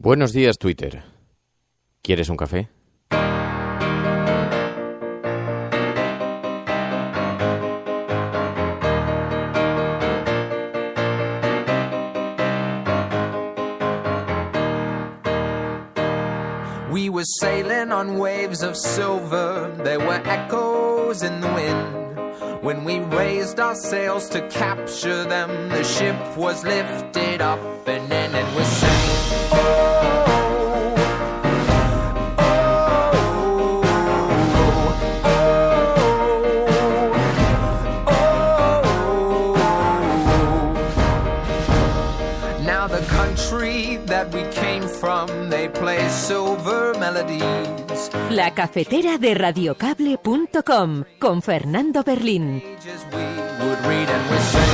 Buenos días, Twitter. ¿Quieres un café? We were sailing on waves of silver. There were echoes in the wind. When we raised our sails to capture them, the ship was lifted up and then it was sank. Now the country that we came from, they play silver melodies. La cafetera de radiocable.com con Fernando Berlín. We would read and we sang.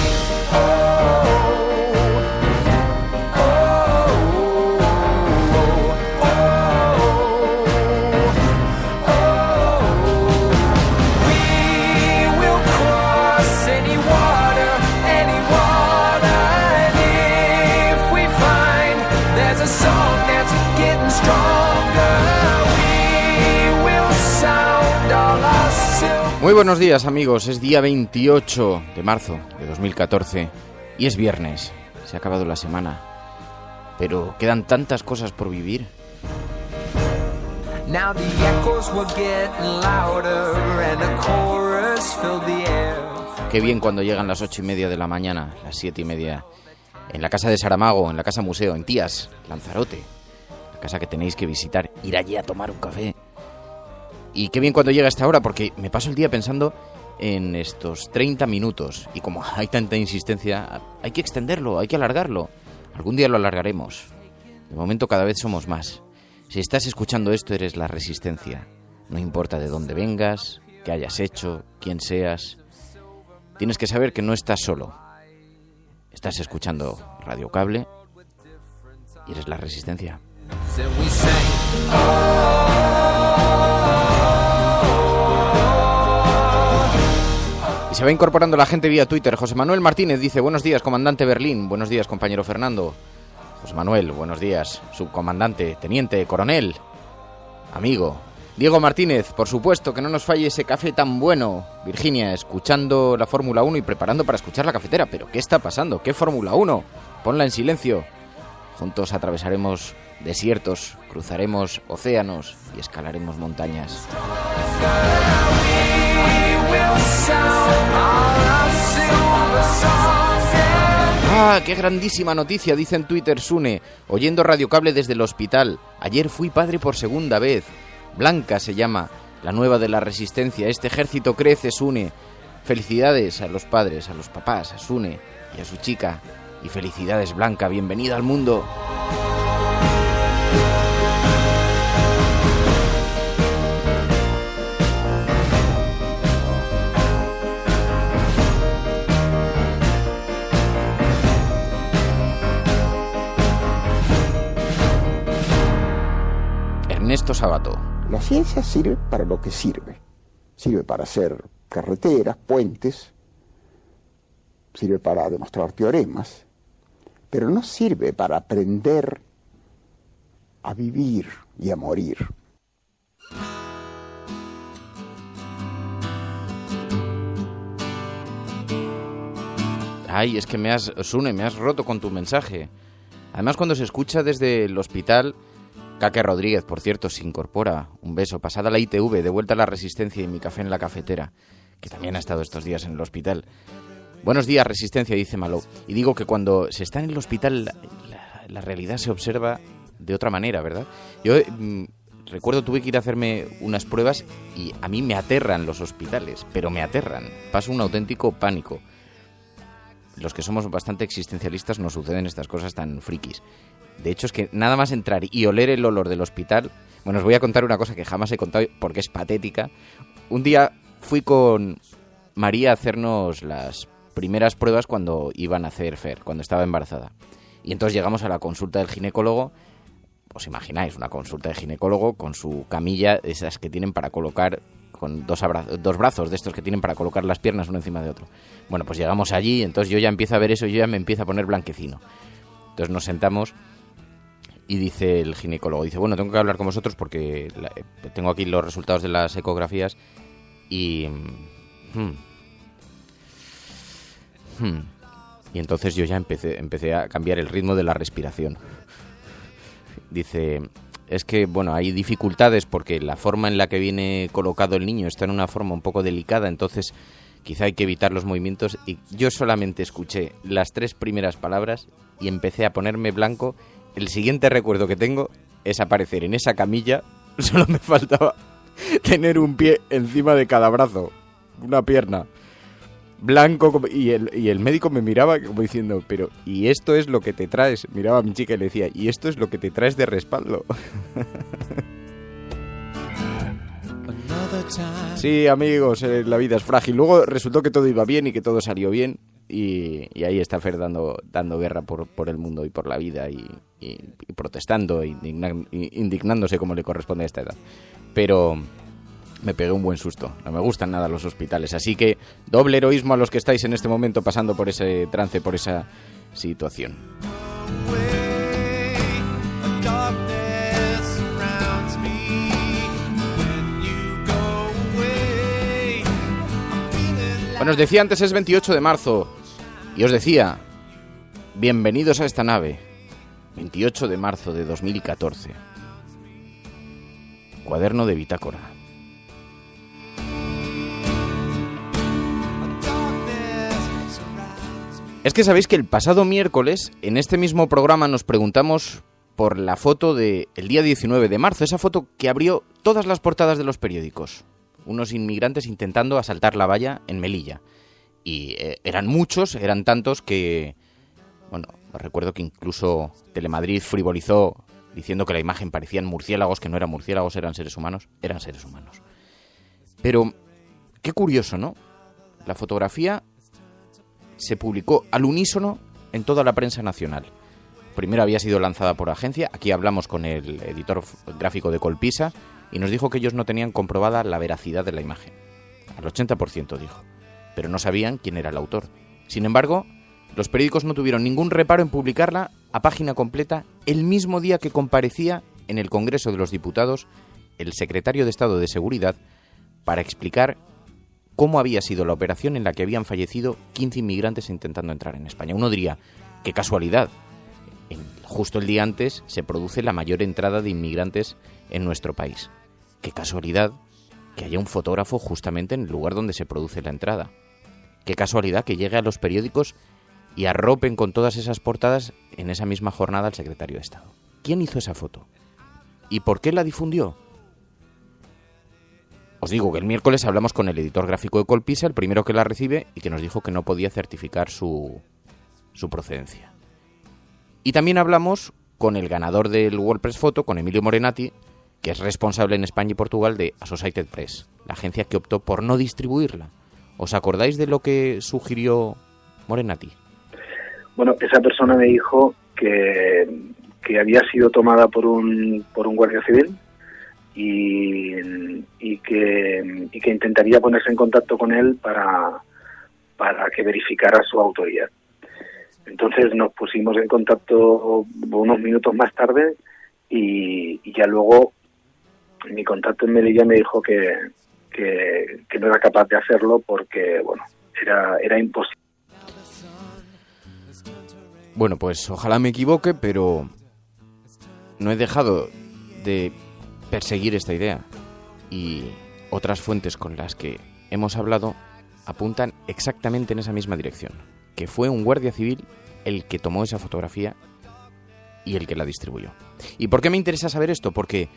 Muy buenos días, amigos. Es día 28 de marzo de 2014 y es viernes. Se ha acabado la semana, pero quedan tantas cosas por vivir. Qué bien cuando llegan las 8:30 de la mañana, las 7:30, en la casa de Saramago, en la casa museo, en Tías, Lanzarote, la casa que tenéis que visitar, ir allí a tomar un café. Y qué bien cuando llega esta hora, porque me paso el día pensando en estos 30 minutos. Y como hay tanta insistencia, hay que extenderlo, hay que alargarlo. Algún día lo alargaremos. De momento cada vez somos más. Si estás escuchando esto, eres la resistencia. No importa de dónde vengas, qué hayas hecho, quién seas. Tienes que saber que no estás solo. Estás escuchando Radio Cable y eres la resistencia. Se va incorporando la gente vía Twitter. José Manuel Martínez dice: buenos días, comandante Berlín. Buenos días, compañero Fernando. José Manuel, buenos días, subcomandante, teniente, coronel, amigo. Diego Martínez, por supuesto, que no nos falle ese café tan bueno. Virginia, escuchando la Fórmula 1 y preparando para escuchar la cafetera. ¿Pero qué está pasando? ¿Qué Fórmula 1? Ponla en silencio. Juntos atravesaremos desiertos, cruzaremos océanos y escalaremos montañas. ¡Ah, qué grandísima noticia! Dice en Twitter Sune, oyendo Radio Cable desde el hospital. Ayer fui padre por segunda vez. Blanca se llama, la nueva de la resistencia. Este ejército crece, Sune. Felicidades a los padres, a los papás, a Sune y a su chica. Y felicidades, Blanca, bienvenida al mundo. Ernesto Sabato. La ciencia sirve para lo que sirve. Sirve para hacer carreteras, puentes, sirve para demostrar teoremas, pero no sirve para aprender a vivir y a morir. Ay, es que Sune, me has roto con tu mensaje. Además, cuando se escucha desde el hospital, Caque Rodríguez, por cierto, se incorpora. Un beso. Pasada la ITV, de vuelta a la resistencia y mi café en la cafetera, que también ha estado estos días en el hospital. Buenos días, resistencia, dice Malou. Y digo que cuando se está en el hospital, la realidad se observa de otra manera, ¿verdad? Yo recuerdo, tuve que ir a hacerme unas pruebas y a mí me aterran los hospitales, pero me aterran. Paso un auténtico pánico. Los que somos bastante existencialistas nos suceden estas cosas tan frikis. De hecho, es que nada más entrar y oler el olor del hospital... Bueno, os voy a contar una cosa que jamás he contado porque es patética. Un día fui con María a hacernos las primeras pruebas cuando iban a hacer FER, cuando estaba embarazada. Y entonces llegamos a la consulta del ginecólogo. Os imagináis, una consulta de ginecólogo con su camilla, esas que tienen para colocar, con dos brazos de estos que tienen para colocar las piernas uno encima de otro. Bueno, pues llegamos allí, entonces yo ya empiezo a ver eso y yo ya me empiezo a poner blanquecino. Entonces nos sentamos Y dice el ginecólogo, dice, bueno, tengo que hablar con vosotros porque tengo aquí los resultados de las ecografías y... Y entonces yo ya empecé a cambiar el ritmo de la respiración. Dice, es que, bueno, hay dificultades porque la forma en la que viene colocado el niño está en una forma un poco delicada, entonces quizá hay que evitar los movimientos. Y yo solamente escuché las 3 primeras palabras y empecé a ponerme blanco. El siguiente recuerdo que tengo es aparecer en esa camilla, solo me faltaba tener un pie encima de cada brazo, una pierna, blanco, y el médico me miraba como diciendo, pero ¿y esto es lo que te traes? Miraba a mi chica y le decía, ¿y esto es lo que te traes de respaldo? Sí, amigos, la vida es frágil. Luego resultó que todo iba bien y que todo salió bien. Y ahí está Fer dando guerra por el mundo y por la vida y protestando, indignándose como le corresponde a esta edad. Pero me pegué un buen susto. No me gustan nada los hospitales. Así que doble heroísmo a los que estáis en este momento pasando por ese trance, por esa situación. Bueno, os decía antes, es 28 de marzo. Y os decía, bienvenidos a esta nave. 28 de marzo de 2014. Cuaderno de bitácora. Es que sabéis que el pasado miércoles, en este mismo programa, nos preguntamos por la foto del día 19 de marzo. Esa foto que abrió todas las portadas de los periódicos. Unos inmigrantes intentando asaltar la valla en Melilla. Y eran muchos, eran tantos que... Bueno, recuerdo que incluso Telemadrid frivolizó diciendo que la imagen parecían murciélagos, que no eran murciélagos, eran seres humanos. Eran seres humanos. Pero, qué curioso, ¿no? La fotografía se publicó al unísono en toda la prensa nacional. Primero había sido lanzada por agencia. Aquí hablamos con el editor gráfico de Colpisa y nos dijo que ellos no tenían comprobada la veracidad de la imagen. Al 80% dijo. Pero no sabían quién era el autor. Sin embargo, los periódicos no tuvieron ningún reparo en publicarla a página completa el mismo día que comparecía en el Congreso de los Diputados el secretario de Estado de Seguridad para explicar cómo había sido la operación en la que habían fallecido 15 inmigrantes intentando entrar en España. Uno diría, qué casualidad. Justo el día antes se produce la mayor entrada de inmigrantes en nuestro país. Qué casualidad que haya un fotógrafo justamente en el lugar donde se produce la entrada. Qué casualidad que llegue a los periódicos y arropen con todas esas portadas en esa misma jornada al secretario de Estado. ¿Quién hizo esa foto? ¿Y por qué la difundió? Os digo que el miércoles hablamos con el editor gráfico de Colpisa, el primero que la recibe, y que nos dijo que no podía certificar su procedencia. Y también hablamos con el ganador del WordPress Photo, con Emilio Morenati, que es responsable en España y Portugal de Associated Press, la agencia que optó por no distribuirla. ¿Os acordáis de lo que sugirió Morenati? Bueno, esa persona me dijo que había sido tomada por un guardia civil y que intentaría ponerse en contacto con él para que verificara su autoría. Entonces nos pusimos en contacto unos minutos más tarde y ya luego mi contacto en Melilla me dijo que no era capaz de hacerlo porque, bueno, era imposible. Bueno, pues ojalá me equivoque, pero no he dejado de perseguir esta idea. Y otras fuentes con las que hemos hablado apuntan exactamente en esa misma dirección. Que fue un guardia civil el que tomó esa fotografía y el que la distribuyó. ¿Y por qué me interesa saber esto? Porque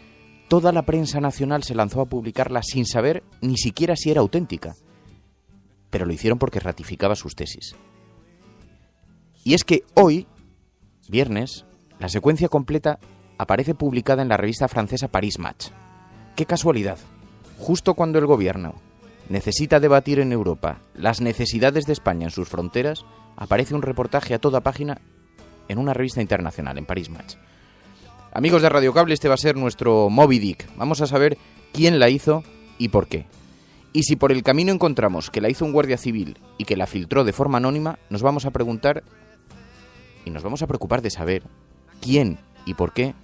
toda la prensa nacional se lanzó a publicarla sin saber ni siquiera si era auténtica. Pero lo hicieron porque ratificaba sus tesis. Y es que hoy, viernes, la secuencia completa aparece publicada en la revista francesa Paris Match. ¡Qué casualidad! Justo cuando el gobierno necesita debatir en Europa las necesidades de España en sus fronteras, aparece un reportaje a toda página en una revista internacional, en Paris Match. Amigos de Radio Cable, este va a ser nuestro Moby Dick. Vamos a saber quién la hizo y por qué. Y si por el camino encontramos que la hizo un guardia civil y que la filtró de forma anónima, nos vamos a preguntar y nos vamos a preocupar de saber quién y por qué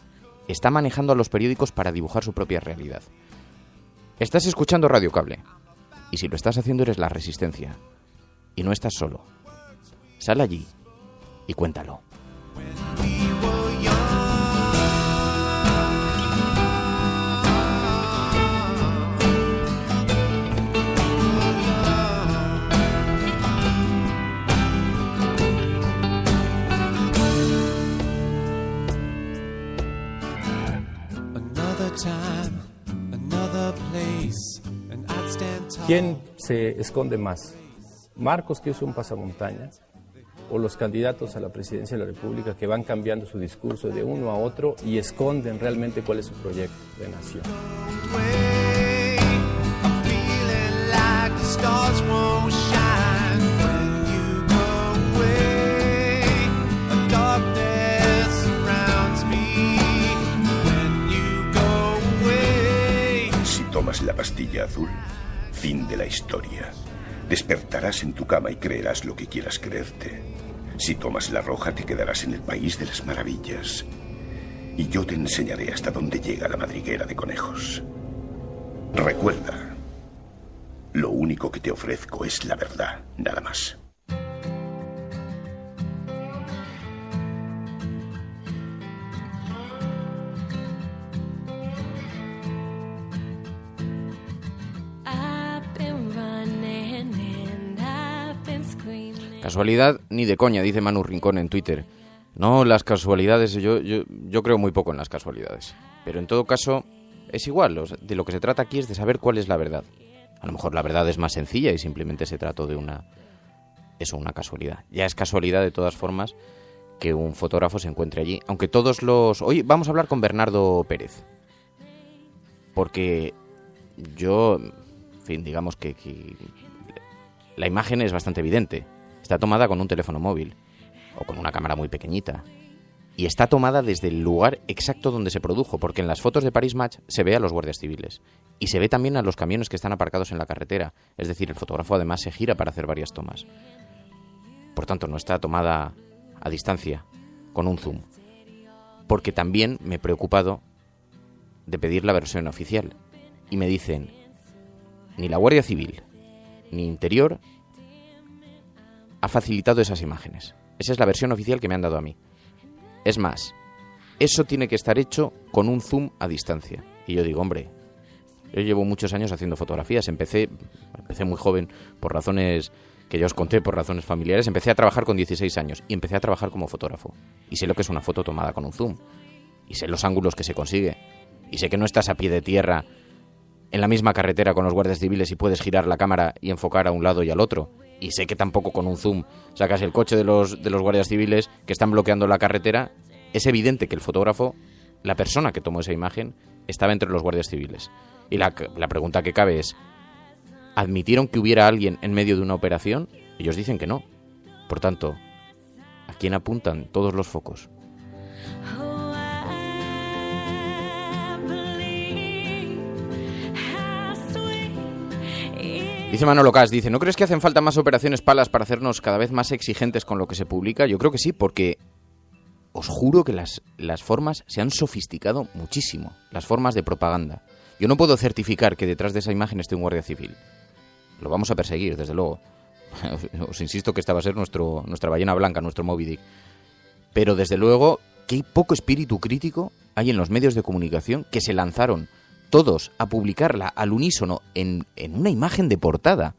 está manejando a los periódicos para dibujar su propia realidad. Estás escuchando Radio Cable, y si lo estás haciendo eres La Resistencia, y no estás solo. Sal allí y cuéntalo. ¿Quién se esconde más? ¿Marcos, que es un pasamontañas? ¿O los candidatos a la presidencia de la República que van cambiando su discurso de uno a otro y esconden realmente cuál es su proyecto de nación? Si tomas la pastilla azul, fin de la historia. Despertarás en tu cama y creerás lo que quieras creerte. Si tomas la roja, te quedarás en el país de las maravillas. Y yo te enseñaré hasta dónde llega la madriguera de conejos. Recuerda, lo único que te ofrezco es la verdad, nada más. Casualidad ni de coña, dice Manu Rincón en Twitter. No, las casualidades, yo creo muy poco en las casualidades. Pero en todo caso, es igual, de lo que se trata aquí es de saber cuál es la verdad. A lo mejor la verdad es más sencilla y simplemente se trató de una casualidad. Ya es casualidad de todas formas que un fotógrafo se encuentre allí. Aunque todos los... Hoy vamos a hablar con Bernardo Pérez. Porque yo, en fin, digamos que la imagen es bastante evidente. Está tomada con un teléfono móvil o con una cámara muy pequeñita. Y está tomada desde el lugar exacto donde se produjo, porque en las fotos de Paris Match se ve a los guardias civiles. Y se ve también a los camiones que están aparcados en la carretera. Es decir, el fotógrafo además se gira para hacer varias tomas. Por tanto, no está tomada a distancia, con un zoom. Porque también me he preocupado de pedir la versión oficial. Y me dicen, ni la Guardia Civil, ni Interior ha facilitado esas imágenes. Esa es la versión oficial que me han dado a mí. Es más, eso tiene que estar hecho con un zoom a distancia. Y yo digo, hombre, yo llevo muchos años haciendo fotografías. Empecé muy joven por razones que ya os conté, por razones familiares. Empecé a trabajar con 16 años y empecé a trabajar como fotógrafo. Y sé lo que es una foto tomada con un zoom. Y sé los ángulos que se consigue. Y sé que no estás a pie de tierra en la misma carretera con los guardias civiles y puedes girar la cámara y enfocar a un lado y al otro. Y sé que tampoco con un zoom sacas el coche de los guardias civiles que están bloqueando la carretera. Es evidente que el fotógrafo, la persona que tomó esa imagen, estaba entre los guardias civiles. Y la pregunta que cabe es, ¿admitieron que hubiera alguien en medio de una operación? Ellos dicen que no. Por tanto, ¿a quién apuntan todos los focos? Dice Manolo Cas, dice, ¿no crees que hacen falta más operaciones palas para hacernos cada vez más exigentes con lo que se publica? Yo creo que sí, porque os juro que las formas se han sofisticado muchísimo, las formas de propaganda. Yo no puedo certificar que detrás de esa imagen esté un guardia civil. Lo vamos a perseguir, desde luego. Os insisto que esta va a ser nuestra ballena blanca, nuestro Moby Dick. Pero desde luego, qué poco espíritu crítico hay en los medios de comunicación que se lanzaron todos a publicarla al unísono en una imagen de portada.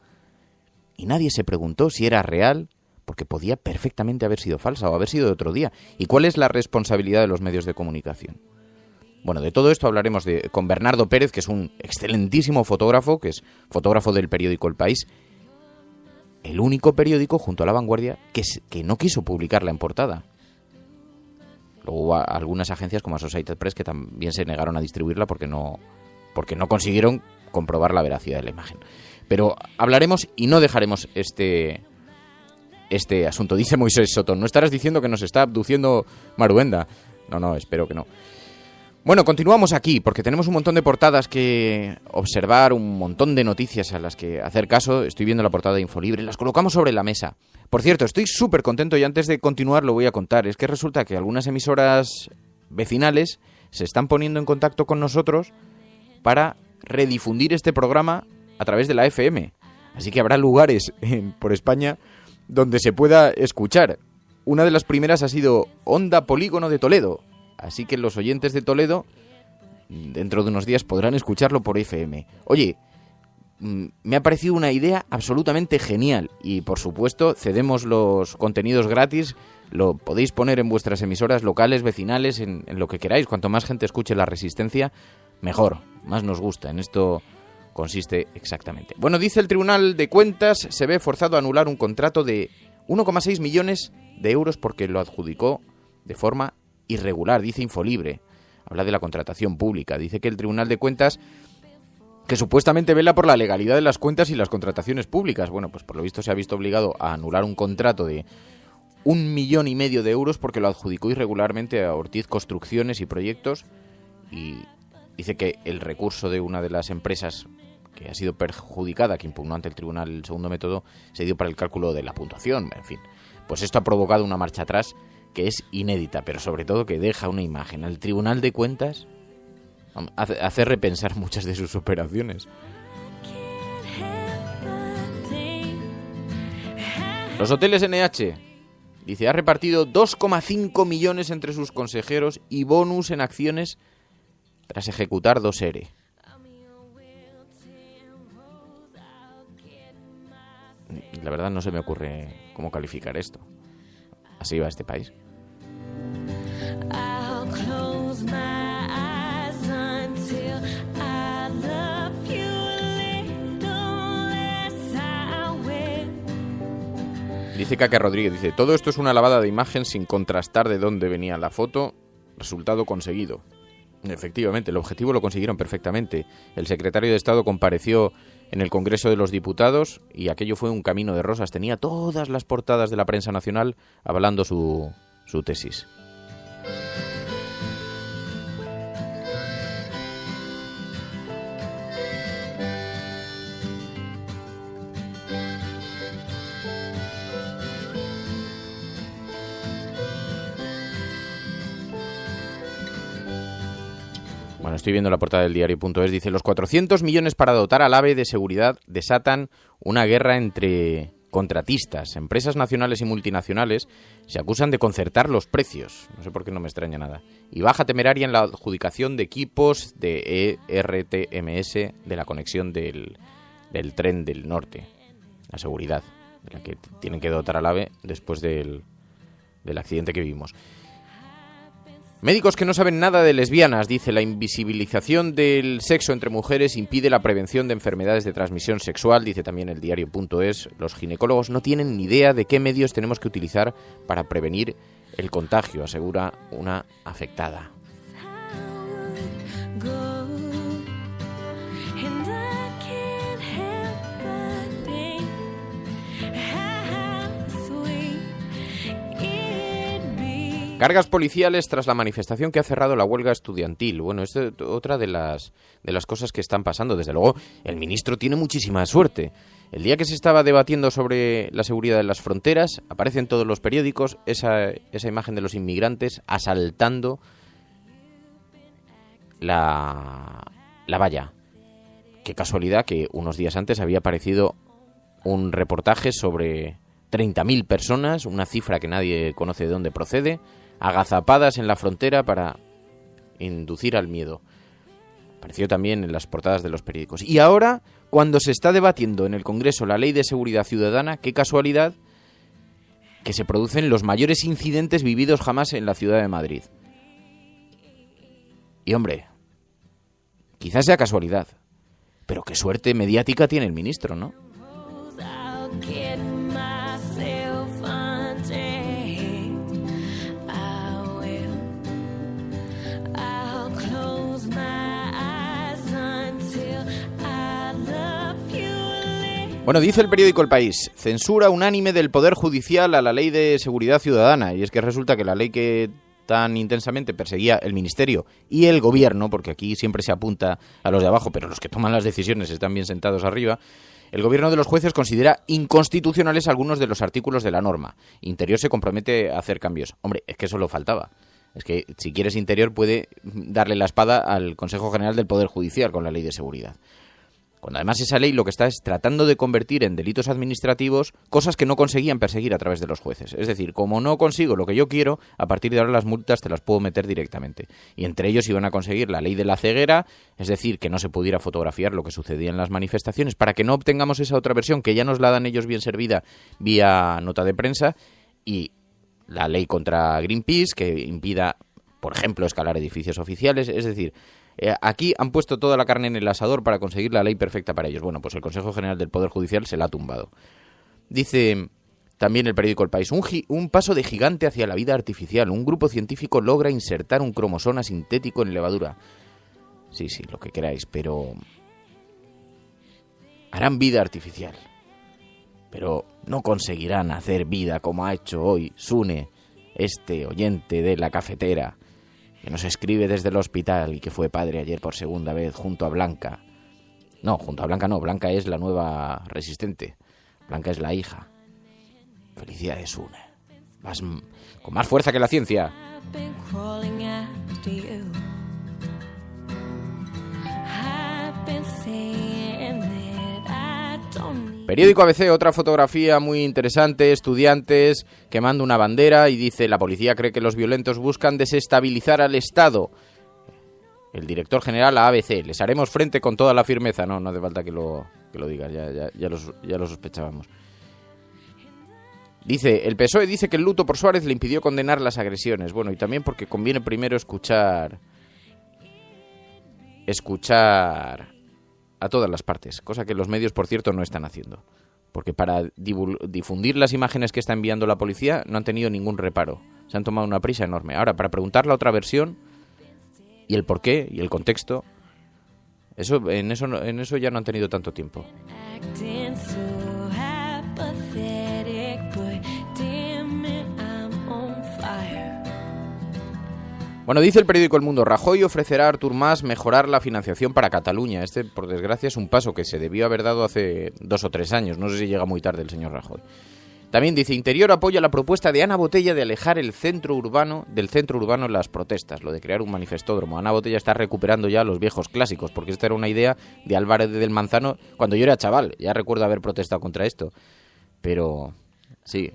Y nadie se preguntó si era real, porque podía perfectamente haber sido falsa o haber sido de otro día. ¿Y cuál es la responsabilidad de los medios de comunicación? Bueno, de todo esto hablaremos con Bernardo Pérez, que es un excelentísimo fotógrafo, que es fotógrafo del periódico El País. El único periódico, junto a La Vanguardia, que no quiso publicarla en portada. Luego hubo algunas agencias como Associated Press que también se negaron a distribuirla porque no consiguieron comprobar la veracidad de la imagen. Pero hablaremos y no dejaremos este asunto. Dice Moisés Soto, ¿no estarás diciendo que nos está abduciendo Maruenda? No, espero que no. Bueno, continuamos aquí porque tenemos un montón de portadas que observar, un montón de noticias a las que hacer caso. Estoy viendo la portada de Infolibre, las colocamos sobre la mesa. Por cierto, estoy súper contento y antes de continuar lo voy a contar. Es que resulta que algunas emisoras vecinales se están poniendo en contacto con nosotros para redifundir este programa a través de la FM. Así que habrá lugares por España donde se pueda escuchar. Una de las primeras ha sido Onda Polígono de Toledo. Así que los oyentes de Toledo, dentro de unos días, podrán escucharlo por FM. Oye, me ha parecido una idea absolutamente genial. Y, por supuesto, cedemos los contenidos gratis. Lo podéis poner en vuestras emisoras locales, vecinales, en lo que queráis. Cuanto más gente escuche La Resistencia, mejor, más nos gusta. En esto consiste exactamente. Bueno, dice el Tribunal de Cuentas, se ve forzado a anular un contrato de 1,6 millones de euros porque lo adjudicó de forma irregular, dice Infolibre. Habla de la contratación pública. Dice que el Tribunal de Cuentas, que supuestamente vela por la legalidad de las cuentas y las contrataciones públicas, bueno, pues por lo visto se ha visto obligado a anular un contrato de 1,5 millones de euros porque lo adjudicó irregularmente a Ortiz Construcciones y Proyectos, y dice que el recurso de una de las empresas que ha sido perjudicada, que impugnó ante el tribunal el segundo método, se dio para el cálculo de la puntuación. En fin, pues esto ha provocado una marcha atrás que es inédita, pero sobre todo que deja una imagen al Tribunal de Cuentas, hace repensar muchas de sus operaciones. Los hoteles NH, dice, ha repartido 2,5 millones entre sus consejeros y bonus en acciones tras ejecutar 2 ERE. La verdad no se me ocurre cómo calificar esto. Así va este país. Dice Caque Rodríguez, dice, todo esto es una lavada de imagen sin contrastar de dónde venía la foto. Resultado conseguido. Efectivamente, el objetivo lo consiguieron perfectamente. El secretario de Estado compareció en el Congreso de los Diputados y aquello fue un camino de rosas. Tenía todas las portadas de la prensa nacional avalando su tesis. Bueno, estoy viendo la portada del diario.es, dice, los 400 millones para dotar al AVE de seguridad desatan una guerra entre contratistas. Empresas nacionales y multinacionales se acusan de concertar los precios, no sé por qué no me extraña nada, y baja temeraria en la adjudicación de equipos de ERTMS de la conexión del tren del norte, la seguridad, de la que tienen que dotar al AVE después del accidente que vivimos. Médicos que no saben nada de lesbianas, dice, la invisibilización del sexo entre mujeres impide la prevención de enfermedades de transmisión sexual, dice también el diario.es. Los ginecólogos no tienen ni idea de qué medios tenemos que utilizar para prevenir el contagio, asegura una afectada. Cargas policiales tras la manifestación que ha cerrado la huelga estudiantil. Bueno, es otra de las cosas que están pasando. Desde luego, el ministro tiene muchísima suerte. El día que se estaba debatiendo sobre la seguridad de las fronteras, aparece en todos los periódicos esa imagen de los inmigrantes asaltando la valla. Qué casualidad que unos días antes había aparecido un reportaje sobre 30.000 personas, una cifra que nadie conoce de dónde procede, agazapadas en la frontera para inducir al miedo. Apareció también en las portadas de los periódicos. Y ahora, cuando se está debatiendo en el Congreso la Ley de Seguridad Ciudadana, qué casualidad que se producen los mayores incidentes vividos jamás en la ciudad de Madrid. Y hombre, quizás sea casualidad, pero qué suerte mediática tiene el ministro, ¿no? Bueno, dice el periódico El País, censura unánime del Poder Judicial a la Ley de Seguridad Ciudadana. Y es que resulta que la ley que tan intensamente perseguía el Ministerio y el Gobierno, porque aquí siempre se apunta a los de abajo, pero los que toman las decisiones están bien sentados arriba, el Gobierno de los jueces considera inconstitucionales algunos de los artículos de la norma. Interior se compromete a hacer cambios. Hombre, es que eso lo faltaba. Es que si quieres Interior puede darle la espada al Consejo General del Poder Judicial con la Ley de Seguridad. Cuando además esa ley lo que está es tratando de convertir en delitos administrativos cosas que no conseguían perseguir a través de los jueces. Es decir, como no consigo lo que yo quiero, a partir de ahora las multas te las puedo meter directamente. Y entre ellos iban a conseguir la ley de la ceguera, es decir, que no se pudiera fotografiar lo que sucedía en las manifestaciones, para que no obtengamos esa otra versión que ya nos la dan ellos bien servida vía nota de prensa, y la ley contra Greenpeace, que impida, por ejemplo, escalar edificios oficiales. Es decir, aquí han puesto toda la carne en el asador para conseguir la ley perfecta para ellos. Bueno, pues el Consejo General del Poder Judicial se la ha tumbado. Dice también el periódico El País, un paso de gigante hacia la vida artificial. Un grupo científico logra insertar un cromosoma sintético en levadura. Sí, lo que queráis, pero harán vida artificial. Pero no conseguirán hacer vida como ha hecho hoy Sune, este oyente de la cafetera, que nos escribe desde el hospital y que fue padre ayer por segunda vez junto a Blanca. No, junto a Blanca no, Blanca es la nueva resistente. Blanca es la hija. Felicidades, Sune. Vas con más fuerza que la ciencia. Periódico ABC, otra fotografía muy interesante, estudiantes quemando una bandera y dice: la policía cree que los violentos buscan desestabilizar al Estado. El director general a ABC: les haremos frente con toda la firmeza. No hace falta que lo digas, ya lo sospechábamos. Dice, el PSOE dice que el luto por Suárez le impidió condenar las agresiones. Bueno, y también porque conviene primero escuchar a todas las partes, cosa que los medios, por cierto, no están haciendo. Porque para difundir las imágenes que está enviando la policía no han tenido ningún reparo. Se han tomado una prisa enorme. Ahora, para preguntar la otra versión y el porqué y el contexto, en eso ya no han tenido tanto tiempo. Bueno, dice el periódico El Mundo, Rajoy ofrecerá a Artur Mas mejorar la financiación para Cataluña. Este, por desgracia, es un paso que se debió haber dado hace 2 o 3 años. No sé si llega muy tarde el señor Rajoy. También dice, Interior apoya la propuesta de Ana Botella de alejar del centro urbano las protestas, lo de crear un manifestódromo. Ana Botella está recuperando ya los viejos clásicos, porque esta era una idea de Álvarez del Manzano cuando yo era chaval. Ya recuerdo haber protestado contra esto. Pero sí,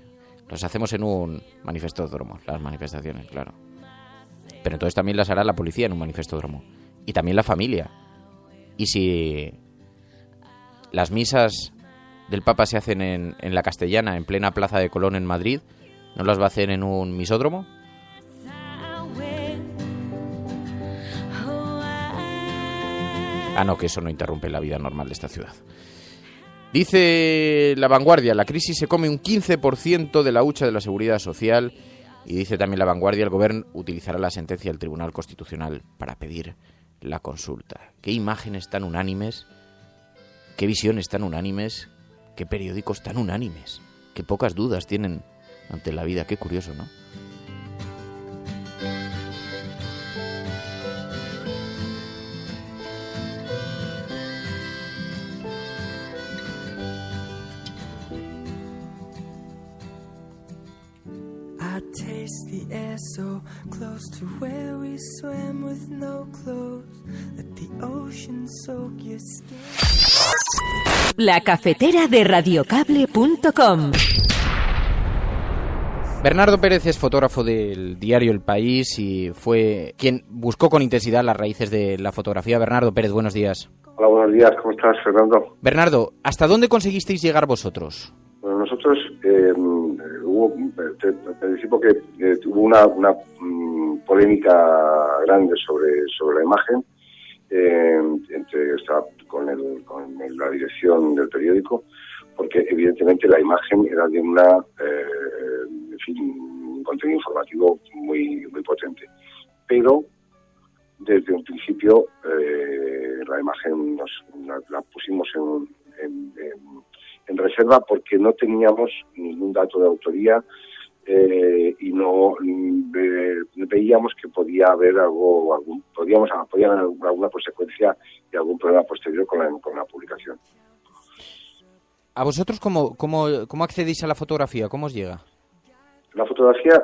los hacemos en un manifestódromo, las manifestaciones, claro. Pero entonces también las hará la policía en un manifestódromo. Y también la familia. Y si las misas del Papa se hacen en la Castellana, en plena Plaza de Colón en Madrid, ¿no las va a hacer en un misódromo? Ah, no, que eso no interrumpe la vida normal de esta ciudad. Dice La Vanguardia, la crisis se come un 15% de la hucha de la seguridad social. Y dice también La Vanguardia, el Gobierno utilizará la sentencia del Tribunal Constitucional para pedir la consulta. Qué imágenes tan unánimes, qué visiones tan unánimes, qué periódicos tan unánimes, qué pocas dudas tienen ante la vida. Qué curioso, ¿no? So close to where we swam with no clothes. Let the ocean soak your skin. La cafetera de radiocable.com. Bernardo Pérez es fotógrafo del diario El País y fue quien buscó con intensidad las raíces de la fotografía. Bernardo Pérez, buenos días. Hola, buenos días. ¿Cómo estás, Fernando? Bernardo, ¿hasta dónde conseguisteis llegar vosotros? Bueno, nosotros te anticipo que hubo una polémica grande sobre la imagen con la dirección del periódico, porque evidentemente la imagen era de un contenido informativo muy muy potente, pero desde un principio la imagen la pusimos en reserva porque no teníamos ningún dato de autoría y no veíamos que podía haber podía haber alguna consecuencia y algún problema posterior con la publicación. ¿A vosotros cómo accedéis a la fotografía? ¿Cómo os llega? La fotografía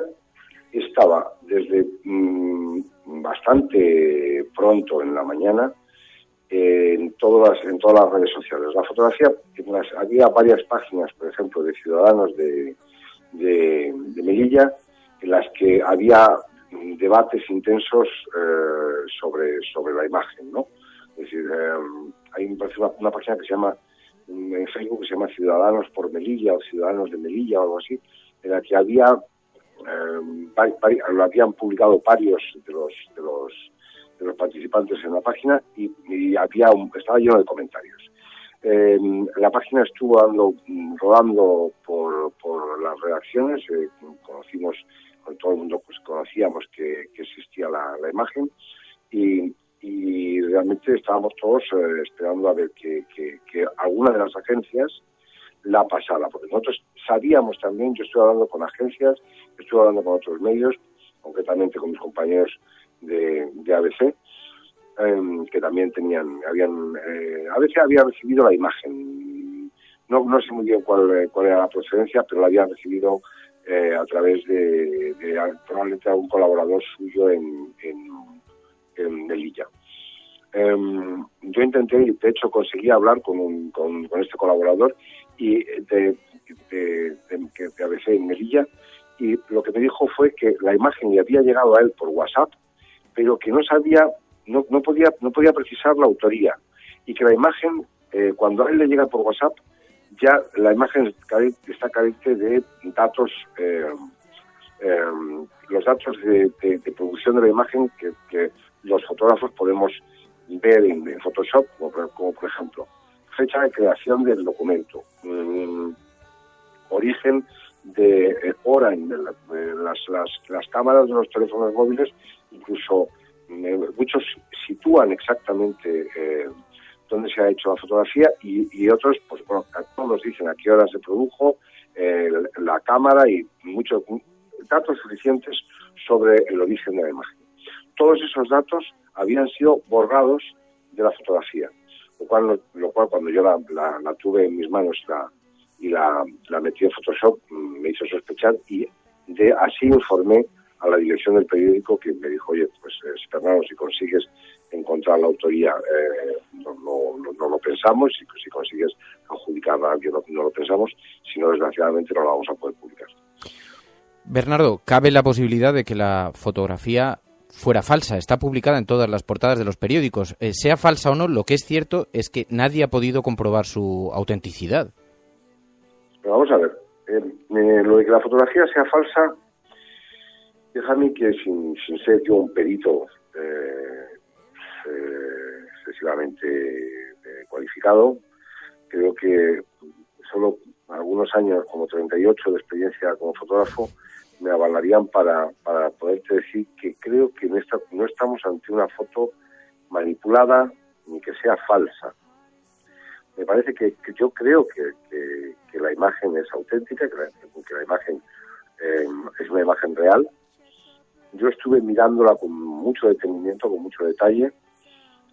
estaba desde bastante pronto en la mañana en todas las redes sociales. La fotografía, había varias páginas, por ejemplo, de Ciudadanos de Melilla, en las que había debates intensos sobre la imagen, ¿no? Es decir, hay una página que se llama, en Facebook, que se llama Ciudadanos por Melilla o Ciudadanos de Melilla o algo así, en la que lo habían publicado varios de los participantes en la página y estaba lleno de comentarios. La página estuvo rodando por las redacciones, conocimos, con todo el mundo pues conocíamos que existía la imagen y realmente estábamos todos esperando a ver que alguna de las agencias la pasara, porque nosotros sabíamos también, yo estuve hablando con agencias, estuve hablando con otros medios, concretamente con mis compañeros de ABC, que también ABC había recibido la imagen, no sé muy bien cuál era la procedencia, pero la habían recibido a través de probablemente algún colaborador suyo en Melilla. Yo intenté, y de hecho conseguí hablar con este colaborador y de ABC en Melilla, y lo que me dijo fue que la imagen le había llegado a él por WhatsApp, pero que no podía precisar la autoría, y que la imagen, cuando a él le llega por WhatsApp, ya la imagen está carente de datos, los datos de producción de la imagen que los fotógrafos podemos ver en Photoshop, como por ejemplo, fecha de creación del documento, origen de hora en las cámaras de los teléfonos móviles, incluso muchos sitúan exactamente dónde se ha hecho la fotografía y otros, pues bueno, todos dicen a qué hora se produjo, la cámara y muchos datos suficientes sobre el origen de la imagen. Todos esos datos habían sido borrados de la fotografía, lo cual cuando yo la tuve en mis manos y la metí en Photoshop me hizo sospechar, y así informé a la dirección del periódico, que me dijo, oye, pues Fernando, si consigues encontrar la autoría, no lo pensamos, si consigues adjudicarla a alguien, no lo pensamos, si no, desgraciadamente no la vamos a poder publicar. Bernardo, ¿cabe la posibilidad de que la fotografía fuera falsa? Está publicada en todas las portadas de los periódicos. Sea falsa o no, lo que es cierto es que nadie ha podido comprobar su autenticidad. Pero vamos a ver, lo de que la fotografía sea falsa, déjame que sin ser yo un perito excesivamente cualificado, creo que solo algunos años, como 38 de experiencia como fotógrafo, me avalarían para poderte decir que creo que no estamos ante una foto manipulada ni que sea falsa. Me parece que yo creo que la imagen es auténtica, que la imagen es una imagen real. Yo estuve mirándola con mucho detenimiento, con mucho detalle,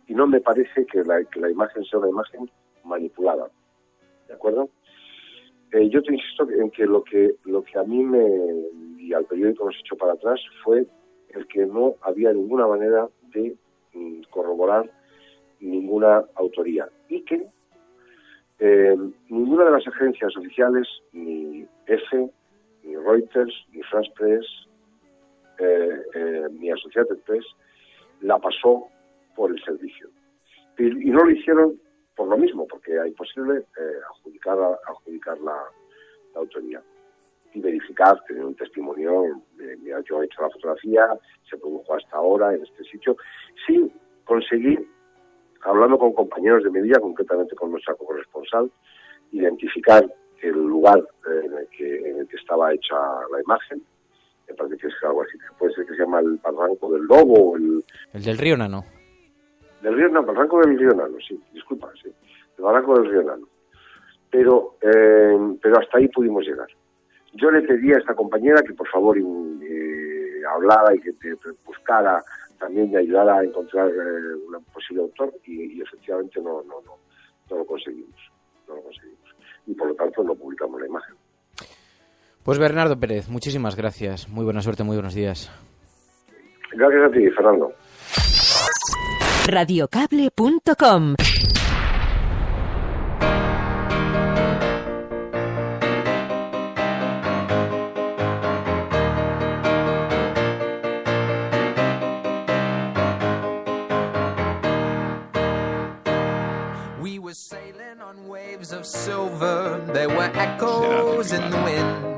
y no me parece que la imagen sea una imagen manipulada. ¿De acuerdo? Yo te insisto en que lo que a mí y al periódico nos echó para atrás fue el que no había ninguna manera de corroborar ninguna autoría, y que ninguna de las agencias oficiales, ni EFE, ni Reuters, ni France Press, ni Associated Press, la pasó por el servicio. Y no lo hicieron por lo mismo, porque era imposible adjudicar la autoría y verificar, tener un testimonio de, mira, yo he hecho la fotografía, se produjo hasta ahora en este sitio. Sí conseguí, hablando con compañeros de Melilla, concretamente con nuestra corresponsal, identificar el lugar en el que estaba hecha la imagen. Me parece que es algo así, puede ser que se llama el Barranco del Lobo, el del Río Nano. Barranco del Río Nano, sí, disculpa, sí, el Barranco del Río Nano. Pero hasta ahí pudimos llegar. Yo le pedí a esta compañera que por favor hablara y que buscara también y ayudara a encontrar un posible autor, y efectivamente no lo conseguimos. Y por lo tanto no publicamos la imagen. Pues Bernardo Pérez, muchísimas gracias. Muy buena suerte, muy buenos días. Gracias a ti, Fernando. Radiocable.com. We were sailing on waves of silver. There were echoes in the wind.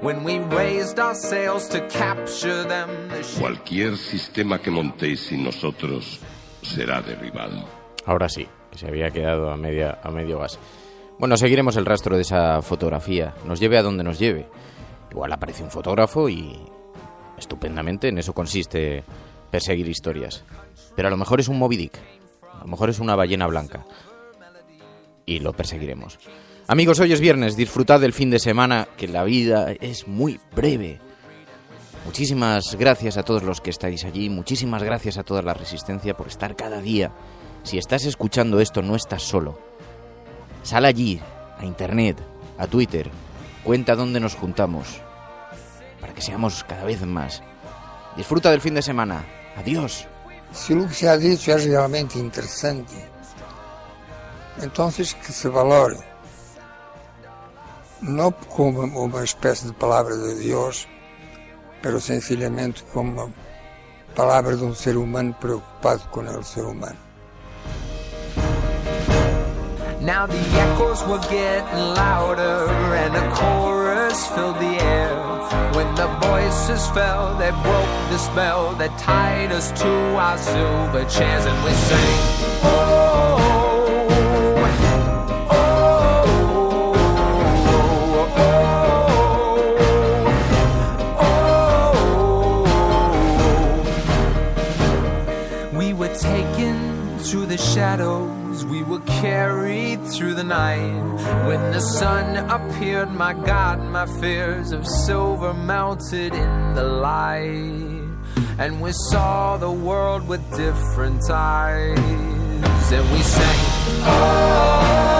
When we raised our sails to capture them, Cualquier sistema que montéis sin nosotros será derribado. Ahora sí, que se había quedado a medio gas. Bueno, seguiremos el rastro de esa fotografía, nos lleve a donde nos lleve. Igual aparece un fotógrafo y estupendamente en eso consiste perseguir historias. Pero a lo mejor es un Moby Dick, a lo mejor es una ballena blanca. Y lo perseguiremos. Amigos, hoy es viernes, disfrutad del fin de semana, que la vida es muy breve. Muchísimas gracias a todos los que estáis allí, muchísimas gracias a toda la resistencia por estar cada día. Si estás escuchando esto, no estás solo. Sal allí, a internet, a Twitter, cuenta dónde nos juntamos, para que seamos cada vez más. Disfruta del fin de semana. Adiós. Se o que se ha dicho es realmente interesante, entonces que se valore, no como uma espécie de palavra de Deus, pero sencillamente como uma palavra de um ser humano preocupado com o ser humano. now the echoes were getting louder and a chorus filled the air. When the voices fell, they broke the spell that tied us to our silver chairs, and we sang, oh, oh, oh, oh. We were taken through the shadows, we were carried through the night. When the sun appeared, my God, my fears of silver melted in the light. And we saw the world with different eyes. And we sang, oh,